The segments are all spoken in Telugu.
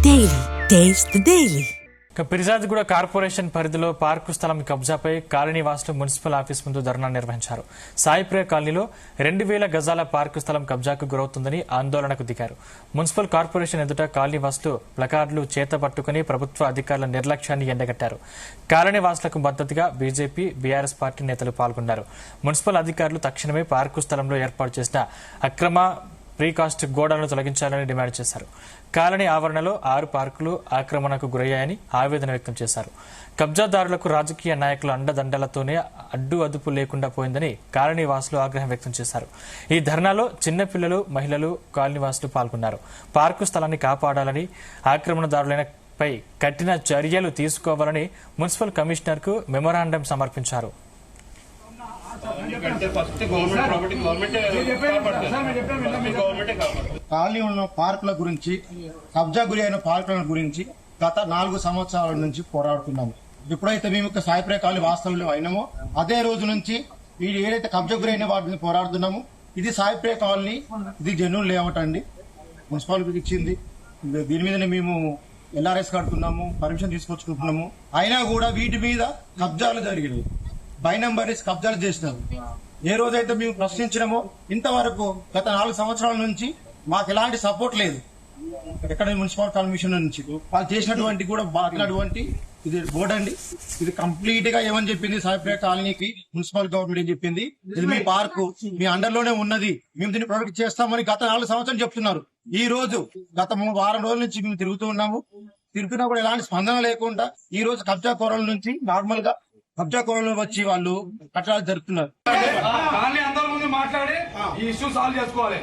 Daily taste the daily. Peerzadiguda corporation పరిధిలో పార్కు స్థలం కబ్జాపై కాలనీ వాసులు మున్సిపల్ ఆఫీస్ ముందు ధర్నా నిర్వహించారు. సాయిప్రియ కాలనీలో 2000 గజాల పార్కు స్థలం కబ్జాకు గురవుతుందని ఆందోళనకు దిగారు. మున్సిపల్ కార్పొరేషన్ ఎదుట కాలనీ వాసులు ప్లకార్డులు చేతపట్టుకుని ప్రభుత్వ అధికారుల నిర్లక్ష్యాన్ని ఎండగట్టారు. కాలనీ వాసులకు మద్దతుగా బీజేపీ, బీఆర్ఎస్ పార్టీ నేతలు పాల్గొన్నారు. మున్సిపల్ అధికారులు తక్షణమే పార్కు స్థలంలో ఏర్పాటు చేసిన అక్రమ ప్రీకాస్ట్ గోడలను తొలగించాలని డిమాండ్ చేశారు. కాలనీ ఆవరణలో 6 పార్కులు ఆక్రమణకు గురయ్యాయని ఆవేదన వ్యక్తం చేశారు. కబ్జాదారులకు రాజకీయ నాయకుల అండదండలతోనే అడ్డు అదుపు లేకుండా పోయిందని కాలనీ వాసులు ఆగ్రహం వ్యక్తం చేశారు. ఈ ధర్నాలో చిన్నపిల్లలు, మహిళలు, కాలనీ వాసులు పాల్గొన్నారు. పార్కు స్థలాన్ని కాపాడాలని, ఆక్రమణదారులపై కఠిన చర్యలు తీసుకోవాలని మున్సిపల్ కమిషనర్ కు మెమోరాండం సమర్పించారు. కాలనీ ఉన్న పార్కుల గురించి, కబ్జా గురి అయిన పార్కుల గురించి గత 4 సంవత్సరాల నుంచి పోరాడుతున్నాము. ఎప్పుడైతే మేము సాయిప్రియ కాలనీ వాస్తవంలో అయినామో అదే రోజు నుంచి ఏదైతే కబ్జా గురి అయిన వాటిని పోరాడుతున్నాము. ఇది సాయిప్రియ కాలనీ, ఇది జెన్యూన్ లేఅవుట్ అండి, మున్సిపాలిటీకి ఇచ్చింది. దీని మీదనే మేము ఎల్ఆర్ఎస్ కడుతున్నాము, పర్మిషన్ తీసుకొచ్చుకుంటున్నాము. అయినా కూడా వీటి మీద కబ్జాలు జరిగినాయి, బై నంబర్ కబ్జాలు చేసినారు. ఏ రోజైతే మేము ప్రశ్నించినామో ఇంతవరకు గత 4 సంవత్సరాల నుంచి మాకు ఎలాంటి సపోర్ట్ లేదు. ఎక్కడ మున్సిపల్ కమిషన్ నుంచి వాళ్ళు చేసినటువంటి కూడా మాట్లాడినటువంటి ఇది బోర్డు అండి. ఇది కంప్లీట్ గా ఏమని చెప్పింది, సాయిప్రియ కాలనీకి మున్సిపల్ గవర్నమెంట్ ఏం చెప్పింది, ఇది మీ పార్కు మీ అండర్ లోనే ఉన్నది, మేము దీన్ని ప్రొటెక్ట్ చేస్తామని గత 4 సంవత్సరాలు చెప్తున్నారు. ఈ రోజు గత 3 వారం రోజుల నుంచి మేము తిరుగుతూ ఉన్నాము. తిరుగుతున్నా కూడా ఎలాంటి స్పందన లేకుండా ఈ రోజు కబ్జా కోరల నుంచి నార్మల్ గా కబ్జా కోరలు వచ్చి వాళ్ళు కట్టడాలు జరుపుతున్నారు. కాలనీ అందరి ముందు మాట్లాడి ఈ ఇష్యూ సాల్వ్ చేసుకోవాలి.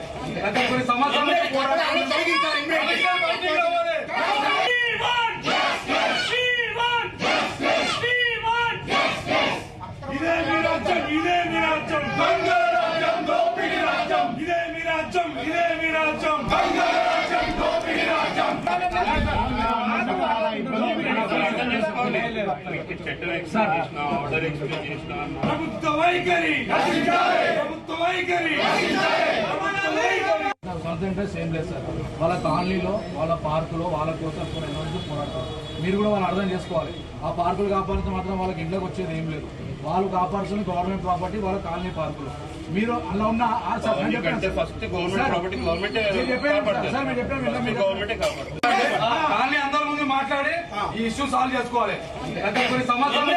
కొన్ని సంవత్సరాలు ఇదే మీ రాజ్యం, ఇదే మీ రాజ్యం, దొంగల రాజ్యం, దోపిడీ రాజ్యం, ఇదే మీ రాజ్యం, ఇదే మీ రాజ్యం, దొంగల రాజ్యం, దోపిడీ రాజ్యం. ప్రభుత్వ వైఖరి, ప్రభుత్వ వైఖరి. సొంత ఇంట్రెస్ట్ ఏం లేదు సార్. వాళ్ళ కాలనీలో, వాళ్ళ పార్కులో, వాళ్ళ కోసం పోరాడతారు. మీరు కూడా వాళ్ళు అర్థం చేసుకోవాలి. ఆ పార్కులు కాపాడితే మాత్రం వాళ్ళకి ఇంట్లోకి వచ్చేది ఏం లేదు. వాళ్ళు కాపాడుతున్న గవర్నమెంట్ ప్రాపర్టీ, వాళ్ళ కాలనీ పార్కులు. మీరు అలా ఉన్న కాలనీ అందరి ముందు మాట్లాడి ఈ ఇష్యూ సాల్వ్ చేసుకోవాలి. కొన్ని సంవత్సరాలు